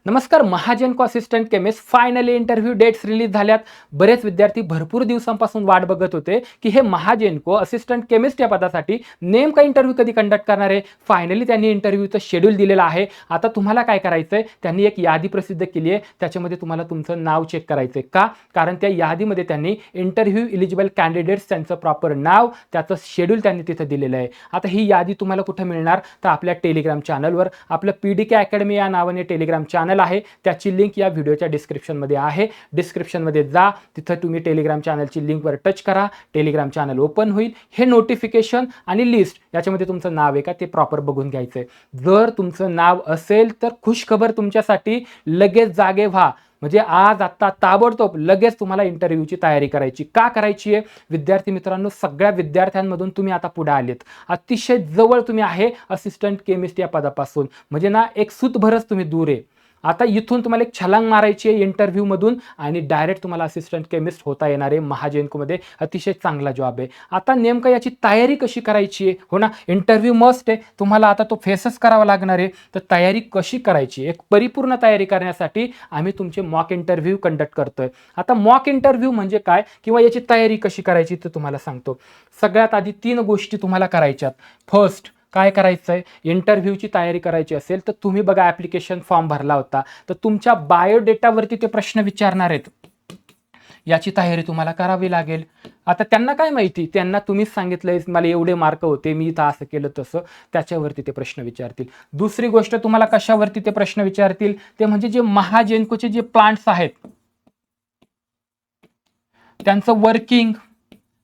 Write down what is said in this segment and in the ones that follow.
नमस्कार. Mahagenco assistant chemist finally interview dates release झाल्यात. बरेच विद्यार्थी भरपूर दिवसांपासून वाट बघत होते की हे महाजनको असिस्टंट केमिस्ट या पदासाठी नेमका इंटरव्ह्यू कधी कंडक्ट करणार आहे. फायनली त्यांनी इंटरव्ह्यूचं शेड्यूल दिलेलं आहे. आता तुम्हाला काय करायचंय, त्यांनी एक यादी प्रसिद्ध केली आहे, त्याच्यामध्ये तुम्हाला तुमचं नाव चेक करायचंय. का? कारण त्या यादीमध्ये त्यांनी इंटरव्ह्यू एलिजिबल कॅन्डिडेट्स त्यांचं प्रॉपर नाव, त्याचं शेड्यूल त्यांनी तिथं दिलेलं आहे. आता ही यादी तुम्हाला कुठे मिळणार, तर आपल्या टेलिग्राम चॅनलवर. आपलं PDK अकॅडमी या नावाने टेलिग्राम चॅनल आहे, त्याची लिंक या व्हिडिओच्या डिस्क्रिप्शनमध्ये आहे. डिस्क्रिप्शनमध्ये जा, तिथं तुम्ही टेलिग्राम चॅनलची लिंकवर टच करा, टेलिग्राम चॅनल ओपन होईल. हे नोटिफिकेशन आणि लिस्ट याच्यामध्ये तुमचं नाव आहे का ते प्रॉपर बघून घ्यायचंय. जर तुमचं नाव असेल तर खुशखबर तुमच्यासाठी, लगेच जागे व्हा. म्हणजे आज आत्ता ताबडतोब लगेच तुम्हाला इंटरव्ह्यूची तयारी करायची. का करायची आहे? विद्यार्थी मित्रांनो, सगळ्या विद्यार्थ्यांमधून तुम्ही आता पुढे आलेत. अतिशय जवळ तुम्ही आहे असिस्टंट केमिस्ट या पदापासून. म्हणजे ना, एक सूतभरच तुम्ही दूर आहे. आता इथून तुम्हाला एक छलांग मारायची आहे इंटरव्ह्यूमधून आणि डायरेक्ट तुम्हाला असिस्टंट केमिस्ट होता येणार आहे. महाजनकोमध्ये अतिशय चांगला जॉब आहे. आता नेमकं याची तयारी कशी करायची आहे? हो ना, इंटरव्ह्यू मस्ट आहे, तुम्हाला आता तो फेसच करावा लागणार आहे. तर तयारी कशी करायची, एक परिपूर्ण तयारी करण्यासाठी आम्ही तुमचे मॉक इंटरव्ह्यू कंडक्ट करतोय. आता मॉक इंटरव्ह्यू म्हणजे काय किंवा याची तयारी कशी करायची ते तुम्हाला सांगतो. सगळ्यात आधी 3 गोष्टी तुम्हाला करायच्यात. फर्स्ट, काय करायचं आहे, इंटरव्ह्यूची तयारी करायची असेल तर तुम्ही बघा, ॲप्लिकेशन फॉर्म भरला होता, तर तुमच्या बायोडेटावरती ते प्रश्न विचारणार आहेत. याची तयारी तुम्हाला करावी लागेल. आता त्यांना काय माहिती, त्यांना तुम्हीच सांगितलंय मला एवढे मार्क होते, मी इथं असं केलं तसं, त्याच्यावरती ते प्रश्न विचारतील. दुसरी गोष्ट, तुम्हाला कशावरती ते प्रश्न विचारतील, ते म्हणजे जे महाजनकोचे जे प्लांट्स आहेत त्यांचं वर्किंग,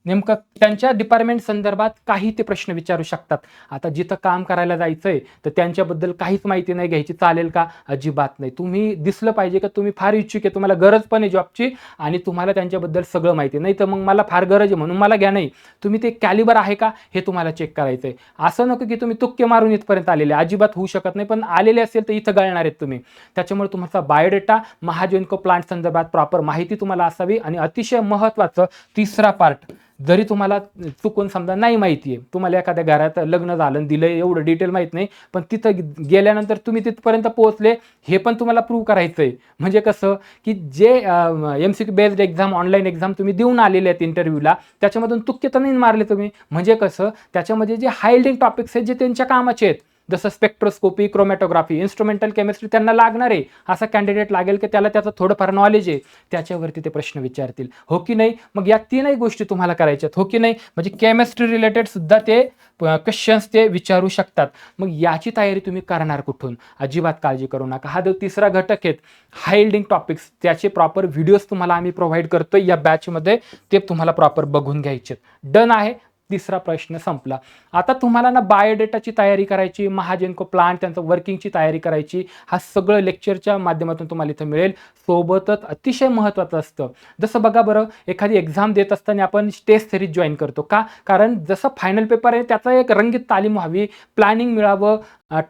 नेमकं त्यांच्या डिपार्टमेंट संदर्भात काही ते प्रश्न विचारू शकतात. आता जिथं काम करायला जायचंय तर त्यांच्याबद्दल काहीच माहिती नाही घ्यायची, चालेल का? अजिबात नाही. तुम्ही दिसलं पाहिजे का तुम्ही फार इच्छुक आहे, तुम्हाला गरज पण आहे जॉबची आणि तुम्हाला त्यांच्याबद्दल सगळं माहिती नाही. तर मग मला फार गरज आहे म्हणून मला घ्या, नाही. तुम्ही ते कॅलिबर आहे का हे तुम्हाला चेक करायचंय. असं नको की तुम्ही तुक्के मारून इथपर्यंत आलेले, अजिबात होऊ शकत नाही. पण आलेले असेल तर इथं गळणार आहेत तुम्ही. त्याच्यामुळे तुमचा बायोडेटा, महाजनको प्लांट संदर्भात प्रॉपर माहिती तुम्हाला असावी. आणि अतिशय महत्त्वाचं तिसरा पार्ट, जरी तुम्हाला चुकून समजा नाही माहिती आहे, तुम्हाला एखाद्या घरात लग्न झालं दिलं एवढं डिटेल माहीत नाही, पण तिथं गेल्यानंतर तुम्ही तिथपर्यंत पोहोचले हे पण तुम्हाला प्रूव्ह करायचं आहे. म्हणजे कसं की जे MCQ based exam, online exam तुम्ही देऊन आलेले आहेत इंटरव्ह्यूला, त्याच्यामधून तुक्के तर नाही मारले तुम्ही. म्हणजे कसं, त्याच्यामध्ये जे हायलाइटिंग टॉपिक्स आहेत जे त्यांच्या कामाचे आहेत, जसं स्पेक्ट्रोस्कोपी, क्रोमॅटोग्राफी, इन्स्ट्रुमेंटल केमिस्ट्री, त्यांना लागणार आहे असा कॅन्डिडेट लागेल की त्याला त्याचं थोडंफार नॉलेज आहे, त्याच्यावरती ते प्रश्न विचारतील. हो की नाही? मग या 3ही गोष्टी तुम्हाला करायच्यात. हो की नाही? म्हणजे केमिस्ट्री रिलेटेड सुद्धा ते क्वेश्चन्स ते विचारू शकतात. मग याची तयारी तुम्ही करणार कुठून? अजिबात काळजी करू नका. हा जो तिसरा घटक आहे, हायलाइटिंग टॉपिक्स, त्याचे प्रॉपर व्हिडिओज तुम्हाला आम्ही प्रोव्हाइड करतोय या बॅचमध्ये, ते तुम्हाला प्रॉपर बघून घ्यायचे. डन आहे. तिसरा प्रश्न संपला. आता तुम्हाला ना बायोडेटाची तयारी करायची, महाजनको प्लांट त्यांचं वर्किंगची तयारी करायची. हा सगळं लेक्चरच्या माध्यमातून तुम्हाला इथं मिळेल. सोबतच अतिशय महत्त्वाचं असतं, जसं बघा बरं, एखादी एक्झाम देत असताना आपण टेस्ट सिरीज जॉईन करतो. का? कारण जसं फायनल पेपर आहे त्याचा एक रंगीत तालीम व्हावी, प्लॅनिंग मिळावं,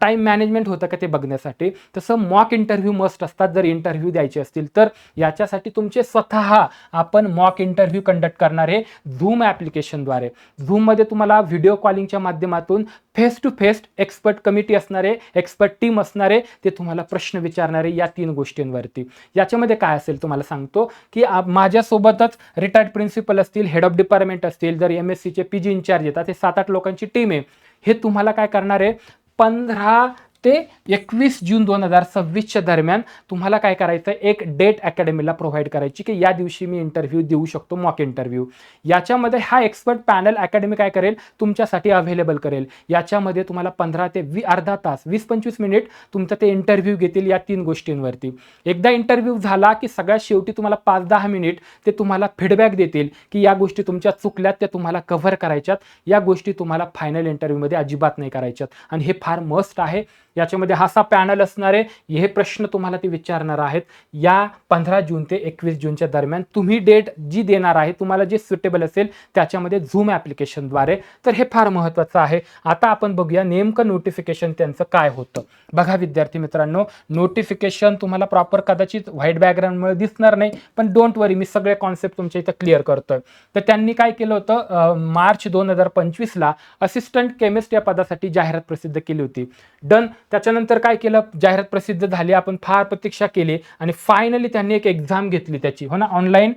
टाईम मॅनेजमेंट होतं का ते बघण्यासाठी. तसं मॉक इंटरव्ह्यू मस्ट असतात जर इंटरव्ह्यू द्यायचे असतील तर. याच्यासाठी तुमचे स्वतः आपण मॉक इंटरव्ह्यू कंडक्ट करणार आहे झूम ॲप्लिकेशनद्वारे. झूममध्ये तुम्हाला व्हिडिओ कॉलिंगच्या माध्यमातून face to face expert committee असणार आहे, एक्सपर्ट टीम असणार आहे, ते तुम्हाला प्रश्न विचारणार आहे या 3 गोष्टींवरती. याच्यामध्ये काय असेल तुम्हाला सांगतो की माझ्यासोबतच रिटायर्ड प्रिन्सिपल असतील, हेड ऑफ डिपार्टमेंट असतील, जर MSCचे PG इंचार्ज येतात, हे 7-8 लोकांची टीम आहे. हे तुम्हाला काय करणार आहे, 15 ते 21 जून 2026च्या दरम्यान तुम्हाला काय करायचं आहे, एक डेट अकॅडमीला प्रोव्हाइड करायची की या दिवशी मी इंटरव्ह्यू देऊ शकतो, मॉक इंटरव्ह्यू. याच्यामध्ये हा एक्सपर्ट पॅनल अकॅडमी काय करेल, तुमच्यासाठी अवेलेबल करेल. याच्यामध्ये तुम्हाला 15 ते अर्धा तास, 20-25 मिनिट तुमचा ते इंटरव्ह्यू घेतील या 3 गोष्टींवरती. एकदा इंटरव्ह्यू झाला की सगळ्यात शेवटी तुम्हाला 5-10 मिनिट ते तुम्हाला फीडबॅक देतील की या गोष्टी तुमच्या चुकल्यात, त्या तुम्हाला कव्हर करायच्यात. या गोष्टी तुम्हाला फायनल इंटरव्ह्यूमध्ये अजिबात नाही करायच्यात. आणि हे फार मस्ट आहे. याच्यामध्ये असा पॅनल असणार आहे, हे प्रश्न तुम्हाला ते विचारणार आहेत या 15 जून ते 21 जूनच्या दरम्यान. तुम्ही डेट जी देणार आहे, तुम्हाला जे सुटेबल असेल त्याच्यामध्ये झूम ॲप्लिकेशनद्वारे. तर हे फार महत्त्वाचं आहे. आता आपण बघूया नेमकं नोटिफिकेशन त्यांचं काय होतं. बघा विद्यार्थी मित्रांनो, नोटिफिकेशन तुम्हाला प्रॉपर कदाचित व्हाईट बॅकग्राऊंडमुळे दिसणार नाही, पण डोंट वरी, मी सगळे कॉन्सेप्ट तुमच्या इथं क्लिअर करतोय. तर त्यांनी काय केलं होतं, मार्च 2025ला असिस्टंट केमिस्ट या पदासाठी जाहिरात प्रसिद्ध केली होती. डन. त्याच्यानंतर काय केलं, जाहिरात प्रसिद्ध झाली, आपण फार प्रतीक्षा केली आणि फायनली त्यांनी एक एक्झाम घेतली त्याची, हो ना, ऑनलाईन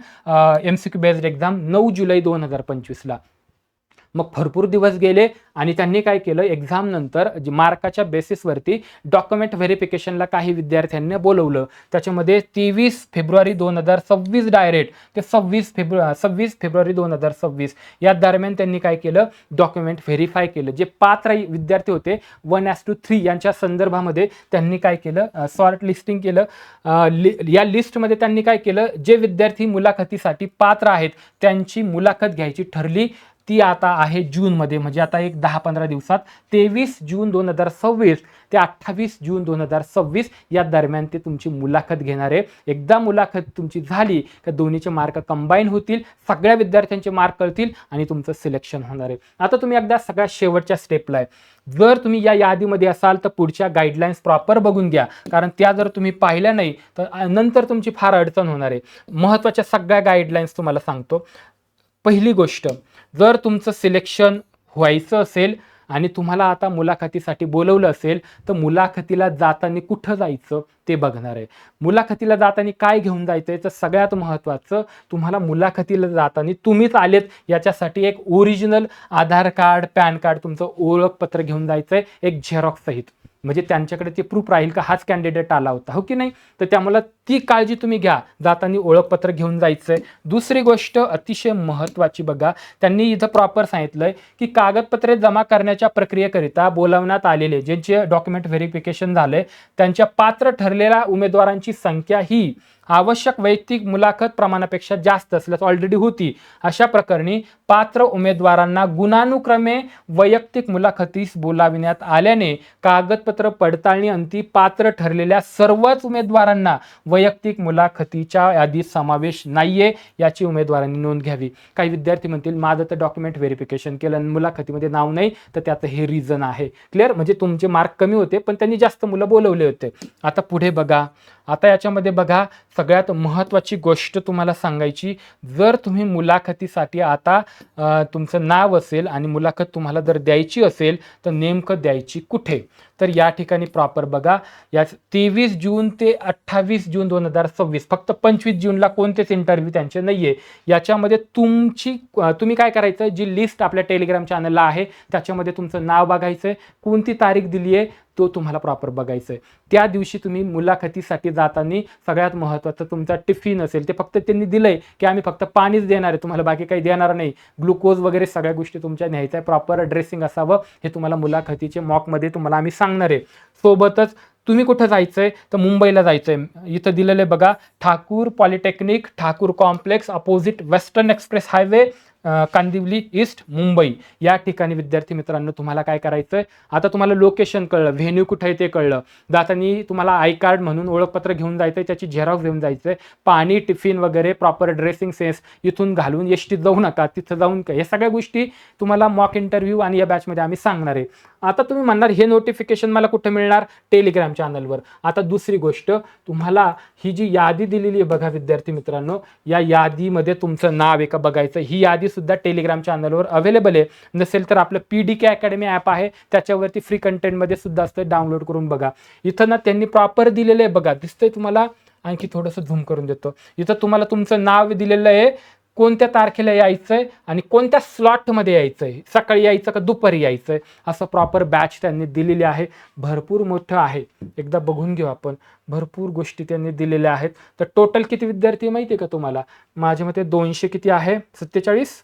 MCQ बेस्ड एक्झाम 9 जुलै 2025ला. मग भरपूर दिवस गेले आणि त्यांनी काय केलं, एक्झाम नंतर मार्काच्या बेसिसवरती डॉक्युमेंट व्हेरिफिकेशनला काही विद्यार्थ्यांनी बोलवलं. त्याच्यामध्ये 23 फेब्रुवारी 2026 डायरेक्ट ते 26 फेब्रुवारी 2026 या दरम्यान त्यांनी काय केलं, डॉक्युमेंट व्हेरीफाय केलं. जे पात्र विद्यार्थी होते 1:3 यांच्या संदर्भामध्ये त्यांनी काय केलं, सॉर्ट लिस्टिंग केलं. या लिस्टमध्ये त्यांनी काय केलं, जे विद्यार्थी मुलाखतीसाठी पात्र आहेत त्यांची मुलाखत घ्यायची ठरली. ती आता आहे जूनमध्ये, म्हणजे आता एक 10-15 दिवसात 23 जून 2026 ते 28 जून 2026 या दरम्यान ते तुमची मुलाखत घेणार आहे. एकदा मुलाखत तुमची झाली की दोन्हीचे मार्क कंबाईन होतील, सगळ्या विद्यार्थ्यांचे मार्क कळतील आणि तुमचं सिलेक्शन होणार आहे. आता तुम्ही एकदा सगळ्या शेवटच्या स्टेपला आहे. जर तुम्ही या यादीमध्ये असाल तर पुढच्या गाईडलाईन्स प्रॉपर बघून घ्या, कारण त्या जर तुम्ही पाहिल्या नाही तर नंतर तुमची फार अडचण होणार आहे. महत्त्वाच्या सगळ्या गाईडलाईन्स तुम्हाला सांगतो. पहिली गोष्ट, जर तुमचं सिलेक्शन व्हायचं असेल आणि तुम्हाला आता मुलाखतीसाठी बोलवलं असेल तर मुलाखतीला जाताना कुठं जायचं ते बघणार आहे. मुलाखतीला जाताना काय घेऊन जायचं आहे, तर सगळ्यात महत्त्वाचं, तुम्हाला मुलाखतीला जाताना तुम्हीच आलेत याच्यासाठी एक ओरिजिनल आधार कार्ड, पॅन कार्ड, तुमचं ओळखपत्र घेऊन जायचं आहे, एक झेरॉक्स सहित. म्हणजे त्यांच्याकडे ते प्रूफ राहील का हाच कॅन्डिडेट आला होता, हो की नाही. तर त्यामुळे ती काळजी तुम्ही घ्या, जाताना ओळखपत्र घेऊन जायचं आहे. दुसरी गोष्ट अतिशय महत्त्वाची बघा, त्यांनी इथं प्रॉपर सांगितलंय की कागदपत्रे जमा करण्याच्या प्रक्रियेकरिता बोलावण्यात आलेले ज्यांचे डॉक्युमेंट व्हेरिफिकेशन झालंय त्यांच्या पात्र ठरलेल्या उमेदवारांची संख्या ही आवश्यक वैयक्तिक मुलाखत प्रमाणापेक्षा जास्त असल्यास ऑलरेडी होती, अशा प्रकरणी पात्र उमेदवारांना गुणानुक्रमे वैयक्तिक मुलाखतीस बोलाविण्यात आल्याने कागदपत्र पडताळणी अंती पात्र ठरलेल्या सर्वच उमेदवारांना वैयक्तिक मुलाखतीच्या यादीत समावेश नाहीये याची उमेदवारांनी नोंद घ्यावी. काही विद्यार्थी म्हणतील माझं तर डॉक्युमेंट व्हेरिफिकेशन केलं आणि मुलाखतीमध्ये नाव नाही, तर त्याचं हे रिझन आहे. क्लिअर, म्हणजे तुमचे मार्क कमी होते पण त्यांनी जास्त मुलं बोलवले होते. आता पुढे बघा, आता याच्यामध्ये बघा सगळ्यात महत्त्वाची गोष्ट तुम्हाला सांगायची, जर तुम्ही मुलाखतीसाठी आता तुमचं नाव असेल आणि मुलाखत तुम्हाला जर द्यायची असेल तर नेमकं द्यायची कुठे, तर या ठिकाणी प्रॉपर बघा, या 23 जून ते 28 जून 2026, फक्त 25 जूनला कोणतेच इंटरव्ह्यू त्यांचे नाहीये. याच्यामध्ये तुम्ही काय करायचं, जी लिस्ट आपल्या टेलिग्राम चॅनलला आहे त्याच्यामध्ये तुमचं नाव बघायचंय, कोणती तारीख दिली आहे तो तुम्हाला प्रॉपर बघायचं आहे. त्या दिवशी तुम्ही मुलाखतीसाठी जाताना सगळ्यात महत्त्वाचं तुमचा टिफिन असेल, ते फक्त त्यांनी दिलंय की आम्ही फक्त पाणीच देणार आहे, तुम्हाला बाकी काही देणार नाही, ग्लुकोज वगैरे सगळ्या गोष्टी तुमच्या न्यायच्या आहे, प्रॉपर ड्रेसिंग असावं, हे तुम्हाला मुलाखतीचे मॉकमध्ये तुम्हाला आम्ही सांगणार आहे. सोबतच तुम्ही कुठं जायचंय, तर मुंबईला जायचंय. इथं दिलेलं आहे बघा, Thakur polytechnic, Thakur complex, opposite western express highway, Kandivali east, Mumbai. या ठिकाणी विद्यार्थी मित्रांनो तुम्हाला काय करायचंय, आता तुम्हाला लोकेशन कळलं, व्हेन्यू कुठे आहे ते कळलं, जाताना तुम्हाला आय कार्ड म्हणून ओळखपत्र घेऊन जायचंय, त्याची झेरॉक्स घेऊन जायचंय, पाणी, टिफिन वगैरे प्रॉपर ड्रेसिंग सेन्स इथून घालून एसटीत जाऊ नका, तिथं जाऊन काय, हे सगळ्या गोष्टी तुम्हाला मॉक इंटरव्ह्यू आणि या बॅचमध्ये आम्ही सांगणार आहे. आता तुम्ही म्हणणार हे नोटिफिकेशन मला कुठे मिळणार, टेलिग्राम चॅनलवर. आता दुसरी गोष्ट, तुम्हाला ही जी यादी दिलेली आहे बघा विद्यार्थी मित्रांनो, या यादीमध्ये तुमचं नाव आहे का बघायचं. ही यादी सुद्धा टेलिग्राम चॅनलवर अवेलेबल आहे, नसेल तर आपलं PDK अकॅडमी ॲप आहे त्याच्यावरती फ्री कंटेंटमध्ये सुद्धा असतं, डाउनलोड करून बघा. इथं ना त्यांनी प्रॉपर दिलेलं आहे बघा, दिसतंय तुम्हाला, आणखी थोडंसं झूम करून देतो. इथं तुम्हाला तुमचं नाव दिलेलं आहे, कोणत्या तारखेला यायचंय आणि कोणत्या स्लॉटमध्ये यायचंय, सकाळी यायचं का दुपारी यायचंय, असं प्रॉपर बॅच त्यांनी दिलेली आहे. भरपूर मोठं आहे, एकदा बघून घेऊ आपण. भरपूर गोष्टी त्यांनी दिलेल्या आहेत. तर टोटल किती विद्यार्थी माहिती आहे का तुम्हाला, माझ्या मते 200 किती आहे, 47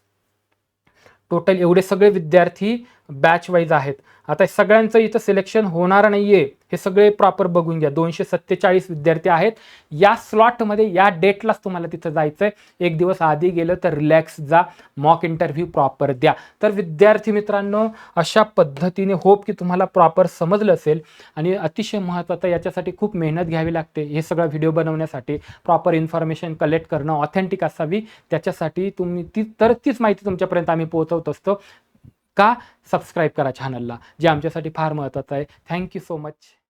टोटल. एवढे सगळे विद्यार्थी बॅच वाईज आहेत. आता सगळ्यांचं इथं सिलेक्शन होणार नाहीये, हे सगळे प्रॉपर बघून घ्या. 247 विद्यार्थी आहेत या स्लॉटमध्ये, या डेटलाच तुम्हाला तिथं जायचंय. एक दिवस आधी गेलं तर रिलॅक्स जा, मॉक इंटरव्ह्यू प्रॉपर द्या. तर विद्यार्थी मित्रांनो, अशा पद्धतीने होप की तुम्हाला प्रॉपर समजलं असेल. आणि अतिशय महत्त्वाचं, याच्यासाठी खूप मेहनत घ्यावी लागते, हे सगळं व्हिडिओ बनवण्यासाठी प्रॉपर इन्फॉर्मेशन कलेक्ट करणं ऑथेंटिक असावी, त्याच्यासाठी तुम्ही तीच माहिती तुमच्यापर्यंत आम्ही पोहोचवत असतो. का सबस्क्राईब करा चॅनलला, जे आमच्यासाठी फार महत्त्वाचं आहे. Thank you so much.